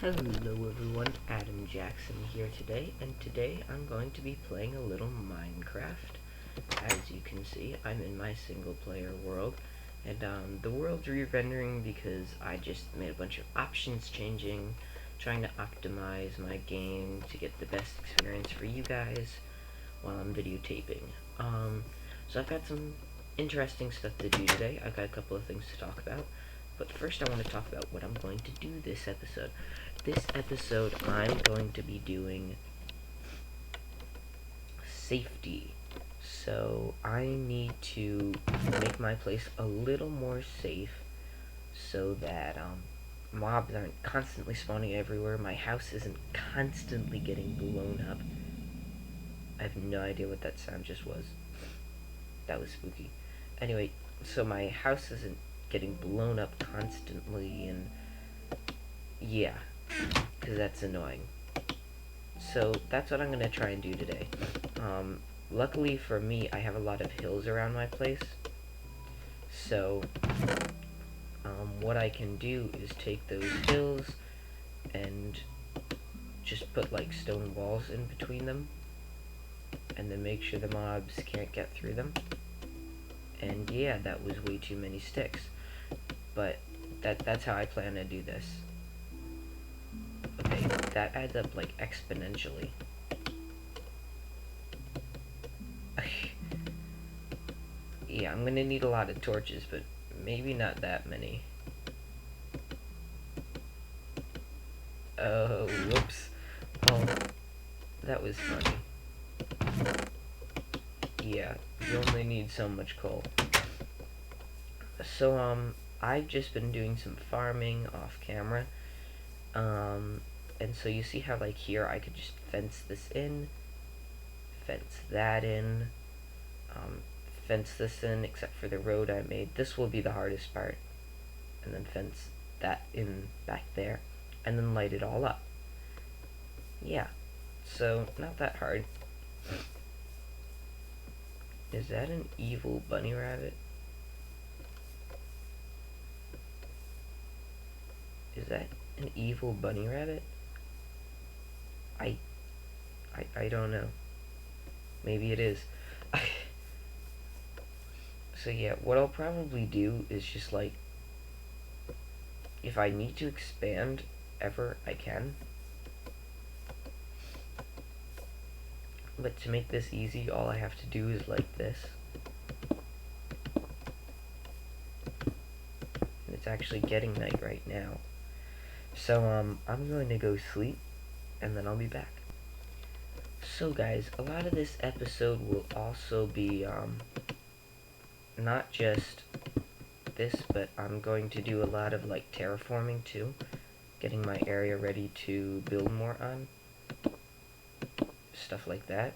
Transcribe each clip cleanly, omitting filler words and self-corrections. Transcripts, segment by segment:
Hello everyone, Adam Jackson here today, and today I'm going to be playing a little Minecraft. As you can see, I'm in my single player world, and the world's re-rendering because I just made a bunch of options changing, trying to optimize my game to get the best experience for you guys while I'm videotaping. So I've got some interesting stuff to do today. I've got a couple of things to talk about. But first I want to talk about what I'm going to do this episode. This episode I'm going to be doing safety. So I need to make my place a little more safe so that mobs aren't constantly spawning everywhere. My house isn't constantly getting blown up. I have no idea what that sound just was. That was spooky. Anyway, so my house isn't getting blown up constantly, and yeah, because that's annoying. So that's what I'm going to try and do today. Luckily for me, I have a lot of hills around my place, so what I can do is take those hills and just put like stone walls in between them, and then make sure the mobs can't get through them. And yeah, that was way too many sticks, but that's how I plan to do this. Okay, that adds up like exponentially. Yeah, I'm gonna need a lot of torches, but maybe not that many. Oh, whoops. Oh, that was funny. Yeah, you only need so much coal. So, I've just been doing some farming off camera. And so you see how, like, here I could just fence this in, fence that in, fence this in, except for the road I made. This will be the hardest part. And then fence that in back there, and then light it all up. Yeah, so not that hard. Is that an evil bunny rabbit? Is that an evil bunny rabbit? I don't know. Maybe it is. So yeah, what I'll probably do is just like, if I need to expand ever, I can. But to make this easy, all I have to do is like this. And it's actually getting night right now. So, I'm going to go sleep, and then I'll be back. So guys, a lot of this episode will also be, not just this, but I'm going to do a lot of, like, terraforming, too. Getting my area ready to build more on. Stuff like that.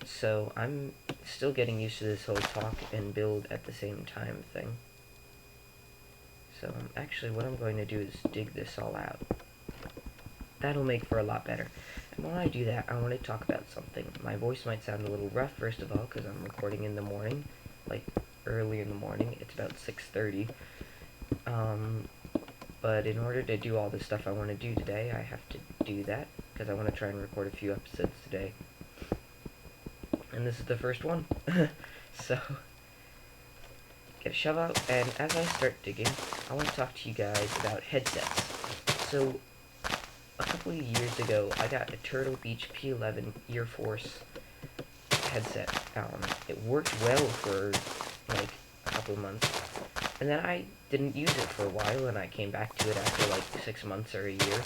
So I'm still getting used to this whole talk and build at the same time thing. So actually what I'm going to do is dig this all out. That'll make for a lot better. And while I do that, I want to talk about something. My voice might sound a little rough, first of all, because I'm recording in the morning, like early in the morning. It's about 6:30. But in order to do all the stuff I want to do today, I have to do that, because I want to try and record a few episodes today. And this is the first one. So, get a shovel out, and as I start digging, I want to talk to you guys about headsets. So, a couple of years ago, I got a Turtle Beach P11 Ear Force headset. It worked well for, like, a couple of months. And then I didn't use it for a while, and I came back to it after, like, 6 months or a year,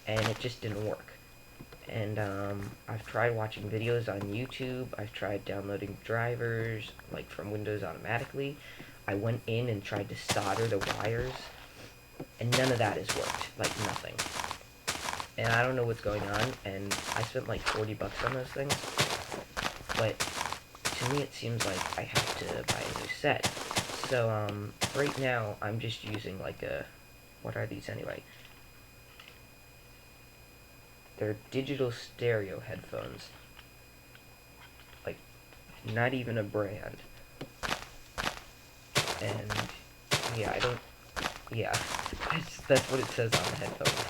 and it just didn't work. And, I've tried watching videos on YouTube. I've tried downloading drivers, like, from Windows automatically. I went in and tried to solder the wires, and none of that has worked. Like, nothing. And I don't know what's going on, and I spent like 40 bucks on those things, but to me it seems like I have to buy a new set. So, right now, I'm just using like a, what are these anyway? They're digital stereo headphones. Like, not even a brand. And, yeah, yeah, that's what it says on the headphones.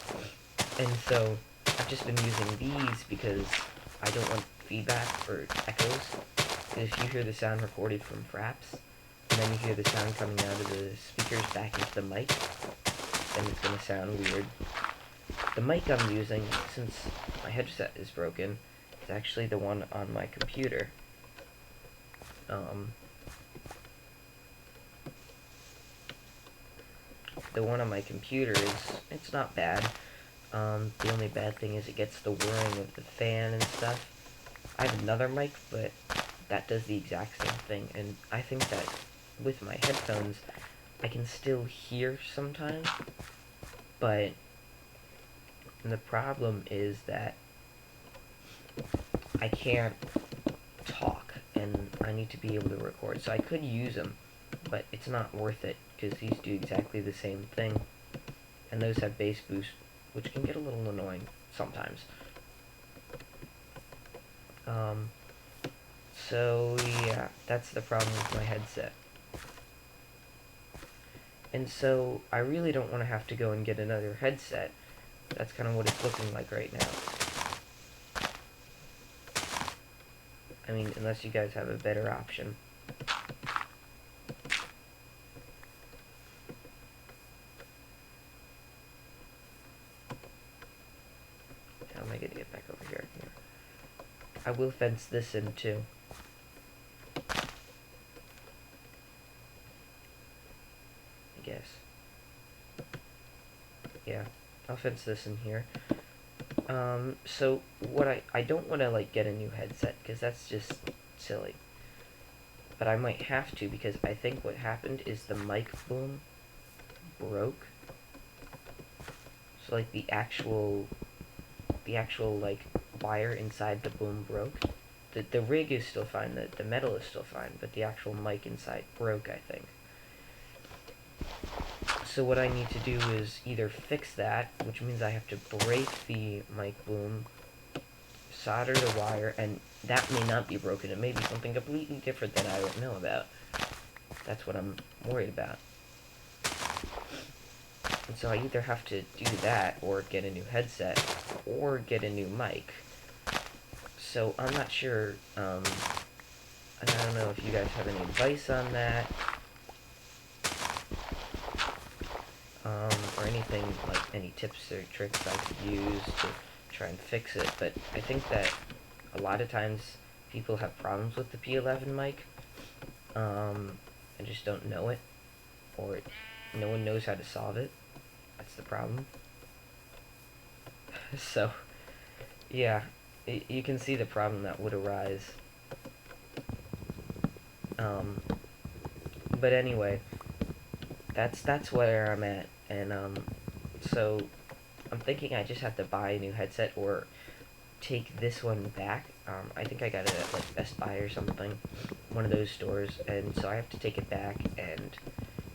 And so I've just been using these because I don't want feedback or echoes. Because if you hear the sound recorded from FRAPS, and then you hear the sound coming out of the speakers back into the mic, then it's going to sound weird. The mic I'm using, since my headset is broken, is actually the one on my computer. The one on my computer it's not bad. The only bad thing is it gets the whirring of the fan and stuff. I have another mic, but that does the exact same thing, and I think that with my headphones, I can still hear sometimes, but the problem is that I can't talk, and I need to be able to record, so I could use them, but it's not worth it, because these do exactly the same thing, and those have bass boost, which can get a little annoying sometimes. So yeah, that's the problem with my headset. And so I really don't want to have to go and get another headset. That's kind of what it's looking like right now. I mean, unless you guys have a better option. How am I going to get back over here? I will fence this in too. I guess. Yeah, I'll fence this in here. So what I don't want to like get a new headset because that's just silly. But I might have to because I think what happened is the mic boom broke. So like the actual like wire inside the boom broke. The rig is still fine, the metal is still fine, but the actual mic inside broke, I think. So what I need to do is either fix that, which means I have to break the mic boom, solder the wire, and that may not be broken. It may be something completely different that I don't know about. That's what I'm worried about. And so I either have to do that, or get a new headset, or get a new mic. So I'm not sure, and I don't know if you guys have any advice on that. Or anything, like any tips or tricks I could use to try and fix it, but I think that a lot of times people have problems with the P11 mic, and just don't know it, or no one knows how to solve it. That's the problem. So, yeah, you can see the problem that would arise. But anyway, that's where I'm at, and so I'm thinking I just have to buy a new headset or take this one back. I think I got it at like Best Buy or something, one of those stores, and so I have to take it back and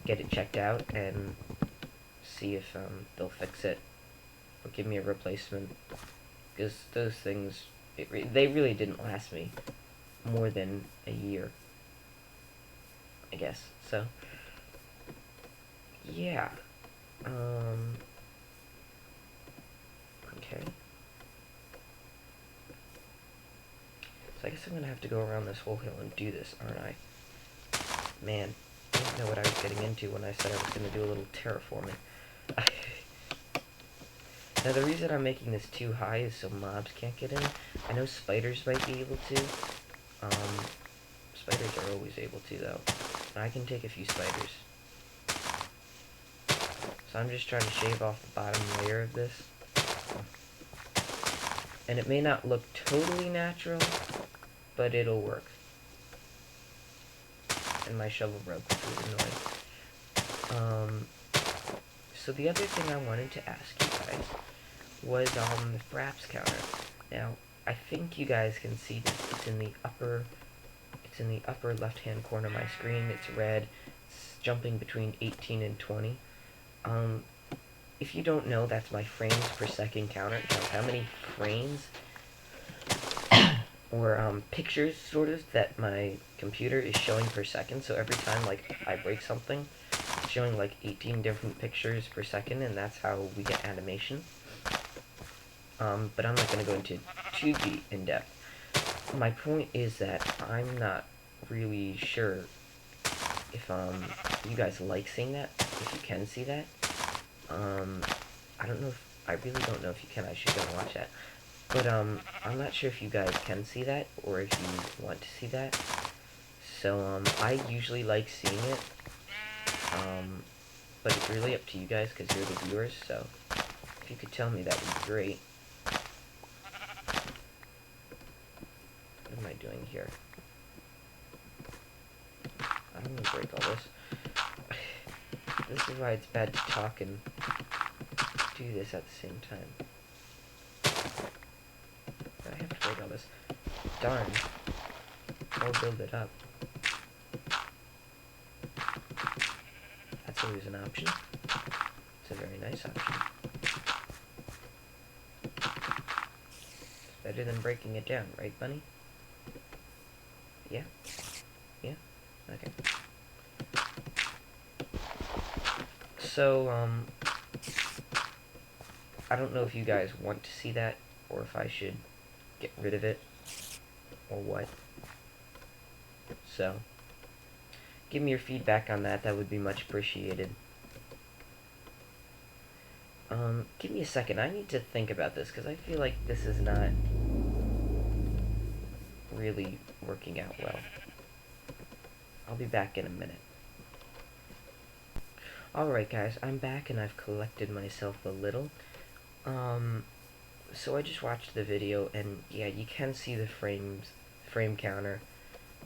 get it checked out and see if they'll fix it or give me a replacement, because those things they really didn't last me more than a year, I guess. So yeah, okay. So I guess I'm gonna have to go around this whole hill and do this, aren't I? Man, I didn't know what I was getting into when I said I was gonna do a little terraforming. Now the reason I'm making this too high is so mobs can't get in. I know spiders might be able to. Spiders are always able to though. And I can take a few spiders. So I'm just trying to shave off the bottom layer of this. And it may not look totally natural, but it'll work. And my shovel broke, which was annoying. So the other thing I wanted to ask you guys was the FRAPS counter. Now, I think you guys can see this. It's in the upper left-hand corner of my screen. It's red. It's jumping between 18 and 20. If you don't know, that's my frames per second counter. It counts how many frames or pictures, sort of, that my computer is showing per second. So every time, like, I break something, it's showing like 18 different pictures per second, and that's how we get animation. But I'm not going to go into too deep in depth. My point is that I'm not really sure if you guys like seeing that, if you can see that. I don't know if, I really don't know if you can. I should go and watch that. But I'm not sure if you guys can see that or if you want to see that. So I usually like seeing it. But it's really up to you guys because you're the viewers. So if you could tell me, that would be great. What am I doing here? I don't want to break all this. This is why it's bad to talk and do this at the same time. I have to break all this. Darn. I'll build it up. That's always an option. It's a very nice option. It's better than breaking it down, right, bunny? Yeah? Yeah? Okay. So, I don't know if you guys want to see that, or if I should get rid of it, or what. So, give me your feedback on that. That would be much appreciated. Give me a second. I need to think about this, because I feel like this is not really working out well. I'll be back in a minute. Alright guys, I'm back and I've collected myself a little. So I just watched the video, and yeah, you can see the frame counter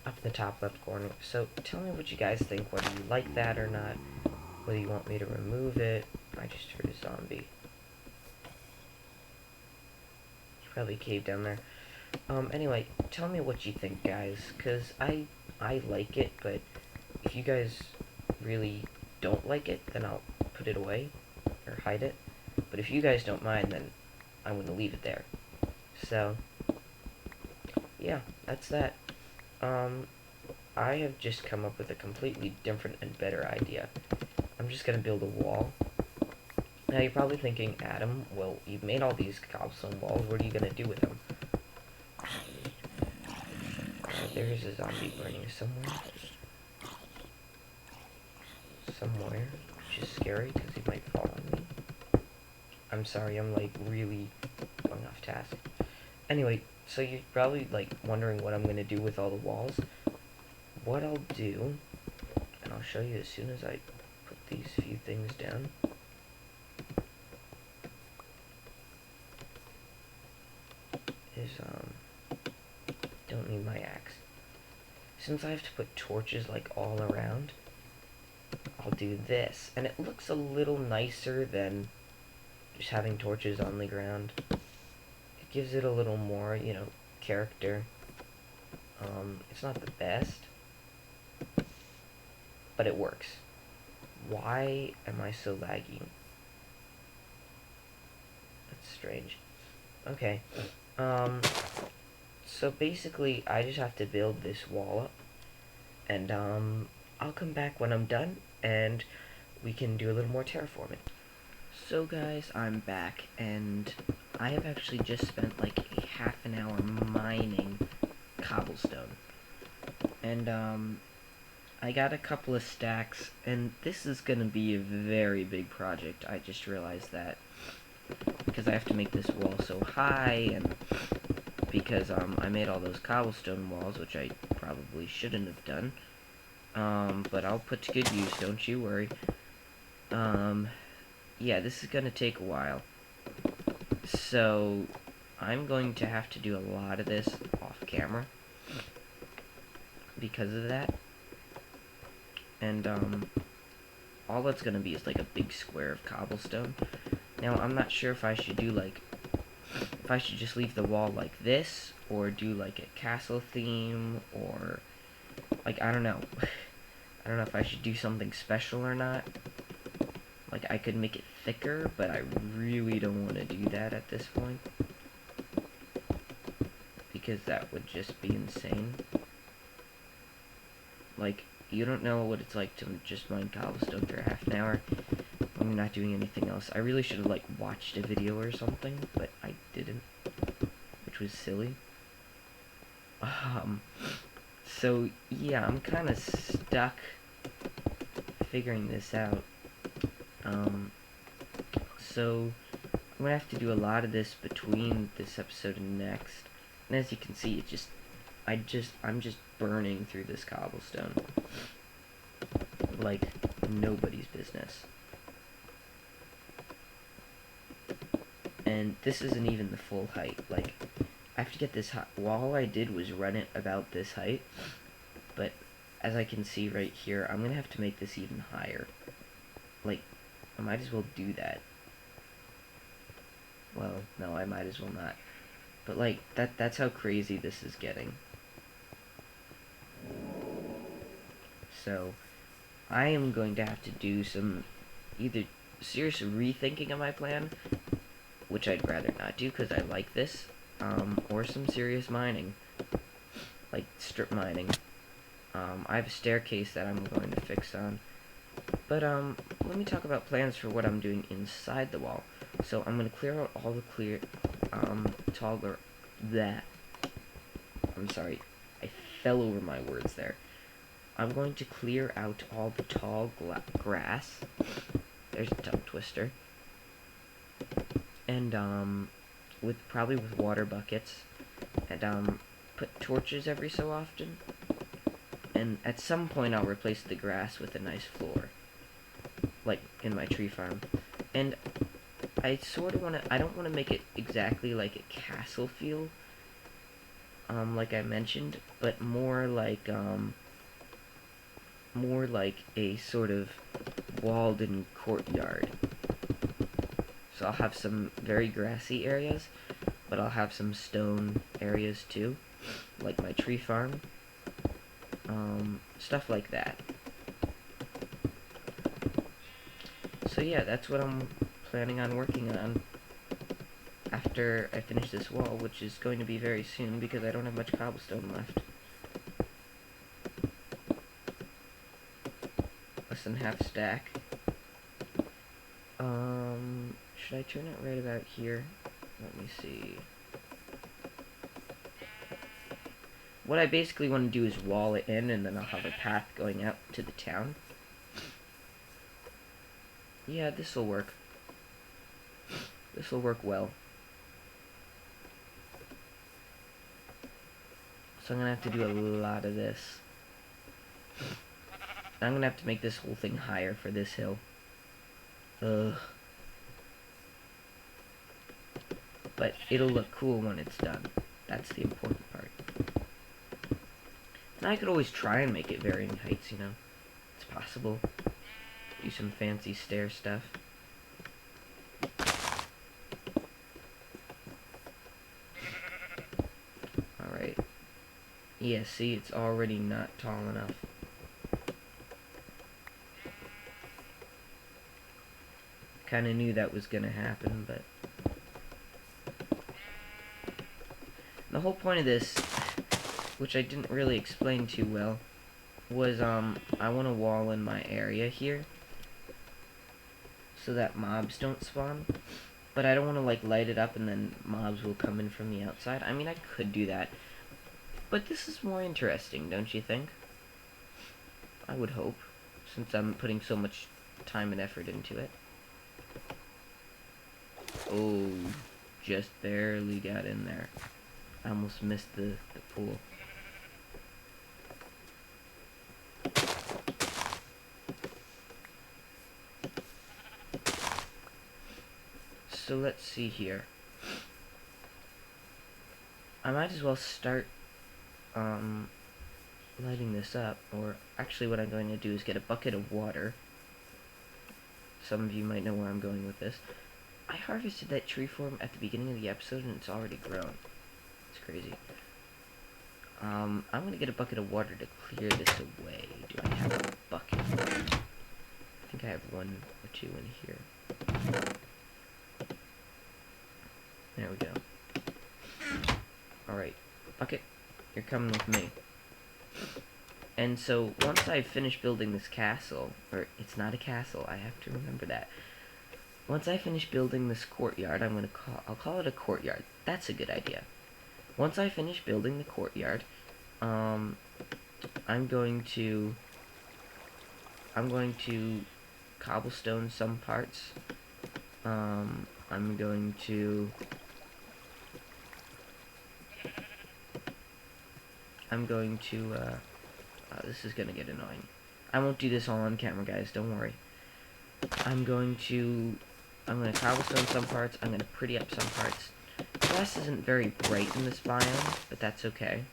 up in the top left corner. So tell me what you guys think, whether you like that or not, whether you want me to remove it. I just heard a zombie. He probably caved down there. Anyway, tell me what you think, guys, because I like it, but if you guys really don't like it, then I'll put it away, or hide it. But if you guys don't mind, then I'm going to leave it there. So, yeah, that's that. I have just come up with a completely different and better idea. I'm just going to build a wall. Now, you're probably thinking, Adam, well, you've made all these cobblestone walls, what are you going to do with them? There's a zombie burning somewhere. Which is scary, because he might fall on me. I'm sorry, I'm, like, really going off task. Anyway, so you're probably, like, wondering what I'm going to do with all the walls. What I'll do, and I'll show you as soon as I put these few things down. Is, don't need my axe. Since I have to put torches, like, all around, I'll do this. And it looks a little nicer than just having torches on the ground. It gives it a little more, you know, character. It's not the best, but it works. Why am I so laggy? That's strange. Okay. So basically, I just have to build this wall up, and I'll come back when I'm done, and we can do a little more terraforming. So guys, I'm back, and I have actually just spent like a half an hour mining cobblestone. And I got a couple of stacks, and this is gonna be a very big project. I just realized that, because I have to make this wall so high, and because I made all those cobblestone walls, which I probably shouldn't have done. But I'll put to good use, don't you worry. Yeah, this is gonna take a while. So, I'm going to have to do a lot of this off camera because of that. And, all that's gonna be is like a big square of cobblestone. Now, I'm not sure if I should do like, if I should just leave the wall like this, or do like a castle theme, or, like, I don't know. I don't know if I should do something special or not. Like, I could make it thicker, but I really don't want to do that at this point, because that would just be insane. Like, you don't know what it's like to just mine cobblestone for half an hour when you're not doing anything else. I really should have, like, watched a video or something, but I didn't, which was silly. So, yeah, I'm kind of stuck figuring this out. So, I'm gonna have to do a lot of this between this episode and next. And as you can see, I'm just burning through this cobblestone like nobody's business. And this isn't even the full height. Like, I have to get this high. Well, all I did was run it about this height, but as I can see right here, I'm gonna have to make this even higher. Like, I might as well do that. Well, no, I might as well not. But, like, that's how crazy this is getting. So, I am going to have to do some either serious rethinking of my plan, which I'd rather not do because I like this, or some serious mining, like strip mining. I have a staircase that I'm going to fix on. But, let me talk about plans for what I'm doing inside the wall. So, I'm going to clear out all the I'm sorry, I fell over my words there. I'm going to clear out all the tall grass. There's a tongue twister. And, probably with water buckets. And, put torches every so often. And at some point I'll replace the grass with a nice floor. Like in my tree farm. And I sort of I don't want to make it exactly like a castle feel. Like I mentioned, but more like a sort of walled-in courtyard. So I'll have some very grassy areas, but I'll have some stone areas too, like my tree farm. Stuff like that. So yeah, that's what I'm planning on working on after I finish this wall, which is going to be very soon because I don't have much cobblestone left. Less than half stack. Should I turn it right about here? Let me see. What I basically want to do is wall it in, and then I'll have a path going out to the town. Yeah, this'll work. This'll work well. So I'm gonna have to do a lot of this. I'm gonna have to make this whole thing higher for this hill. Ugh. But it'll look cool when it's done. That's the important part. And I could always try and make it varying heights, you know. It's possible. Do some fancy stair stuff. Alright. Yeah, see, it's already not tall enough. Kinda knew that was gonna happen, but... The whole point of this, which I didn't really explain too well, was, I want to wall in my area here so that mobs don't spawn. But I don't want to, like, light it up and then mobs will come in from the outside. I mean, I could do that. But this is more interesting, don't you think? I would hope, since I'm putting so much time and effort into it. Oh, just barely got in there. I almost missed the pool. So let's see here. I might as well start lighting this up, or actually what I'm going to do is get a bucket of water. Some of you might know where I'm going with this. I harvested that tree form at the beginning of the episode and it's already grown. It's crazy. I'm gonna get a bucket of water to clear this away. Do I have a bucket? I think I have one or two in here. There we go. Alright, bucket, you're coming with me. And so once I finish building this castle, or it's not a castle, I have to remember that. Once I finish building this courtyard, I'll call it a courtyard. That's a good idea. Once I finish building the courtyard, I'm going to cobblestone some parts. I'm going to this is gonna get annoying. I won't do this all on camera, guys, don't worry. I'm gonna cobblestone some parts, I'm gonna pretty up some parts. Grass isn't very bright in this biome, but that's okay.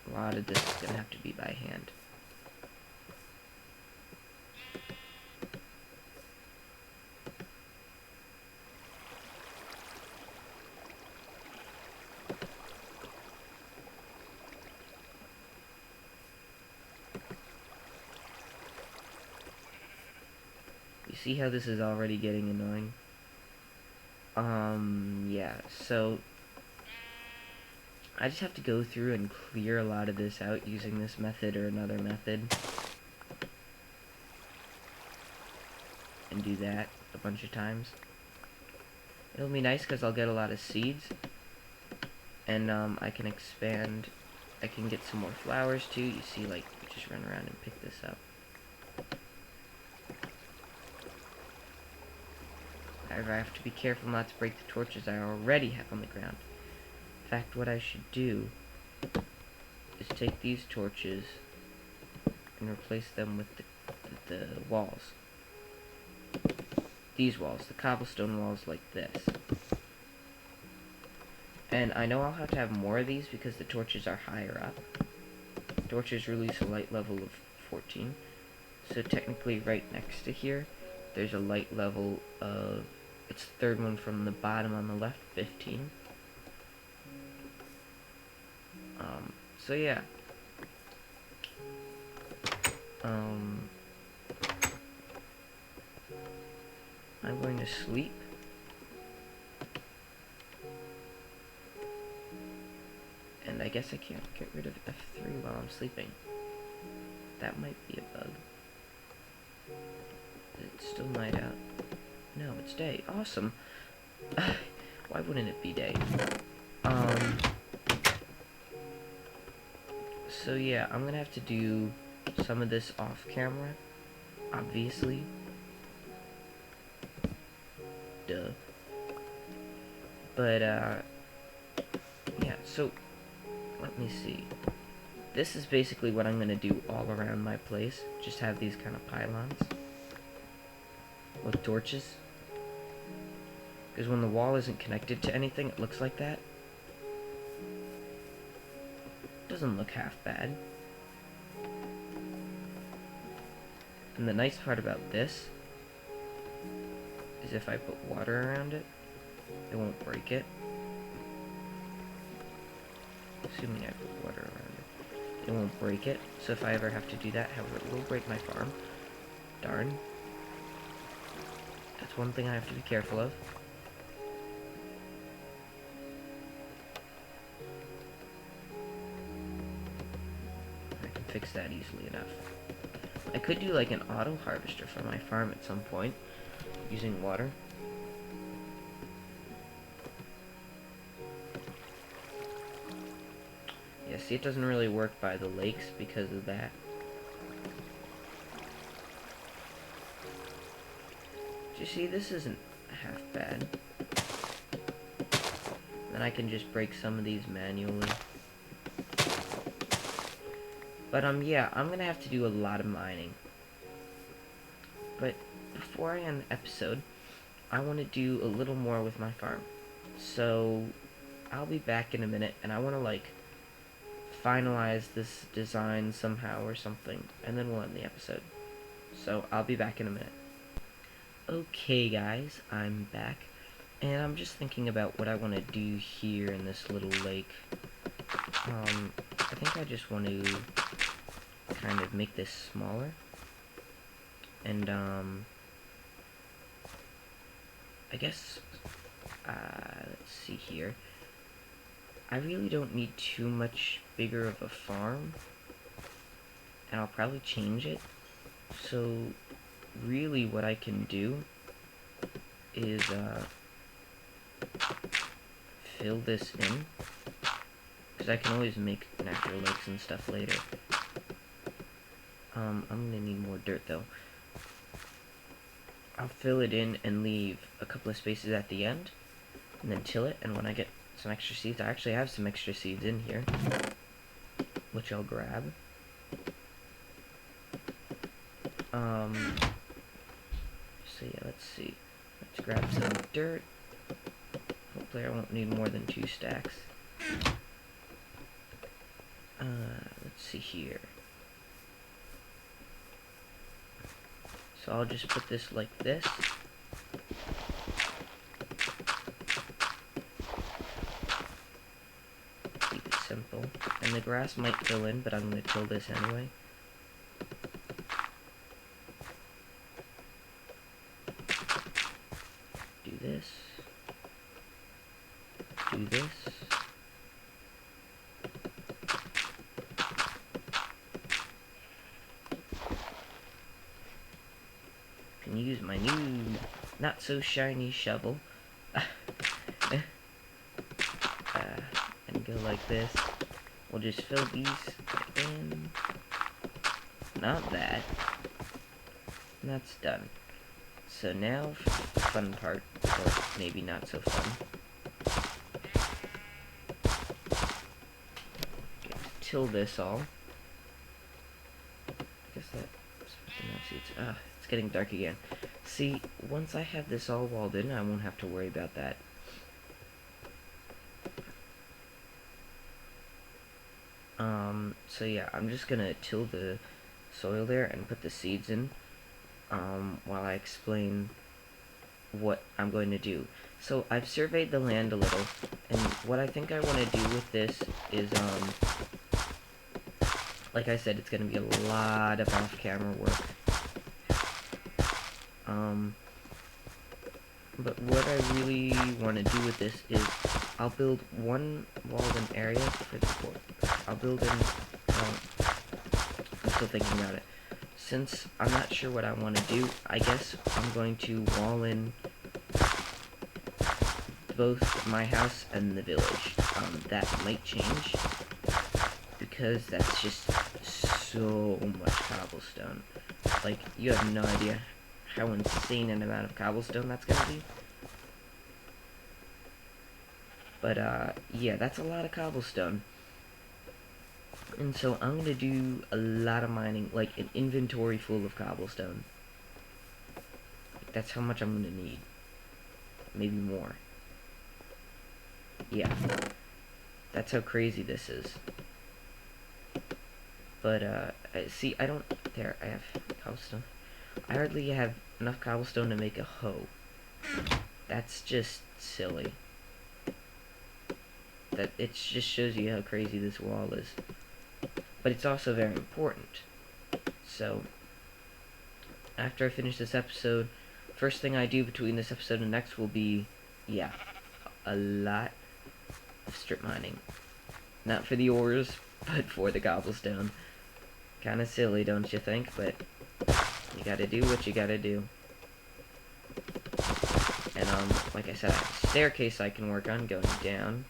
A lot of this is gonna have to be by hand. You see how this is already getting annoying? Yeah, so I just have to go through and clear a lot of this out using this method or another method. And do that a bunch of times. It'll be nice because I'll get a lot of seeds. And I can expand. I can get some more flowers too. You see, like, just run around and pick this up. However, I have to be careful not to break the torches I already have on the ground. In fact, what I should do is take these torches and replace them with the walls. These walls, the cobblestone walls like this. And I know I'll have to have more of these because the torches are higher up. Torches release a light level of 14. So technically right next to here, there's a light level of, it's the third one from the bottom on the left, 15. So yeah. I'm going to sleep. And I guess I can't get rid of F3 while I'm sleeping. That might be a bug. It's still night out. No, it's day. Awesome. Why wouldn't it be day? So yeah, I'm gonna have to do some of this off camera, obviously. Duh. But, yeah, so, let me see. This is basically what I'm gonna do all around my place. Just have these kind of pylons with torches. Because when the wall isn't connected to anything, it looks like that. Doesn't look half bad. And the nice part about this is if I put water around it, it won't break it. Assuming I put water around it. It won't break it. So if I ever have to do that, however, it will break my farm. Darn. That's one thing I have to be careful of. Fix that easily enough. I could do like an auto harvester for my farm at some point using water. Yeah, see, it doesn't really work by the lakes because of that. You see, this isn't half bad. Then I can just break some of these manually. But, yeah, I'm gonna have to do a lot of mining. But before I end the episode, I want to do a little more with my farm. So, I'll be back in a minute, and I want to, like, finalize this design somehow or something, and then we'll end the episode. So, I'll be back in a minute. Okay, guys, I'm back, and I'm just thinking about what I want to do here in this little lake. I think I just want to kind of make this smaller, and I guess let's see here. I really don't need too much bigger of a farm, and I'll probably change it. So really what I can do is fill this in, because I can always make natural lakes and stuff later. I'm gonna need more dirt though. I'll fill it in and leave a couple of spaces at the end, and then till it, and when I get some extra seeds, I actually have some extra seeds in here, which I'll grab. So yeah, let's see. Let's grab some dirt. Hopefully I won't need more than 2 stacks. Let's see here. So I'll just put this like this. Keep it simple. And the grass might fill in, but I'm going to till this anyway. Do this. Do this. Can use my new not so shiny shovel. And go like this. We'll just fill these in. Not that. And that's done. So now for the fun part, or maybe not so fun. Till this all. I guess that's it's getting dark again. See, once I have this all walled in, I won't have to worry about that. So yeah, I'm just gonna till the soil there and put the seeds in, while I explain what I'm going to do. So I've surveyed the land a little, and what I think I want to do with this is, like I said, it's going to be a lot of off-camera work. But what I really want to do with this is, I'll build one walled-in area for the port. I'll build in, I'm still thinking about it. Since I'm not sure what I want to do, I guess I'm going to wall in both my house and the village. That might change, because that's just so much cobblestone. Like, you have no idea how insane an amount of cobblestone that's gonna be. But, yeah, that's a lot of cobblestone. And so I'm gonna do a lot of mining, like an inventory full of cobblestone. That's how much I'm gonna need. Maybe more. Yeah. That's how crazy this is. But, see, I don't... There, I have cobblestone. I hardly have enough cobblestone to make a hoe. That's just silly. That it just shows you how crazy this wall is. But it's also very important. So, after I finish this episode, first thing I do between this episode and next will be, yeah, a lot of strip mining. Not for the ores, but for the cobblestone. Kinda silly, don't you think? But you gotta do what you gotta do. And, like I said, I have a staircase I can work on going down.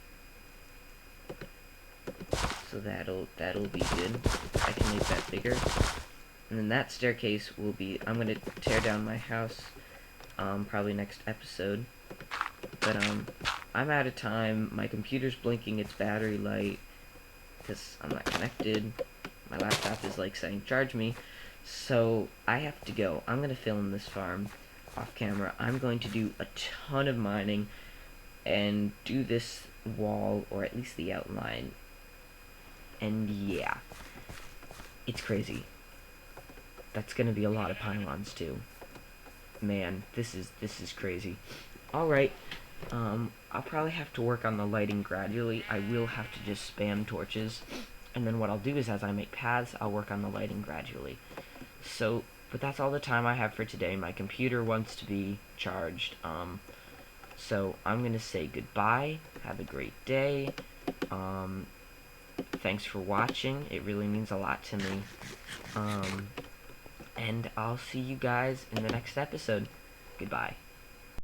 So that'll be good. I can make that bigger. And then that staircase will be, I'm gonna tear down my house, probably next episode. But, I'm out of time. My computer's blinking its battery light, because I'm not connected. My laptop is, like, saying, charge me. So, I have to go. I'm gonna film this farm off camera. I'm going to do a ton of mining, and do this wall, or at least the outline. And yeah, it's crazy. That's gonna be a lot of pylons too. Man, this is crazy. Alright, I'll probably have to work on the lighting gradually. I will have to just spam torches. And then what I'll do is, as I make paths, I'll work on the lighting gradually. So, but that's all the time I have for today. My computer wants to be charged. So I'm gonna say goodbye. Have a great day. Thanks for watching. It really means a lot to me. And I'll see you guys in the next episode. Goodbye.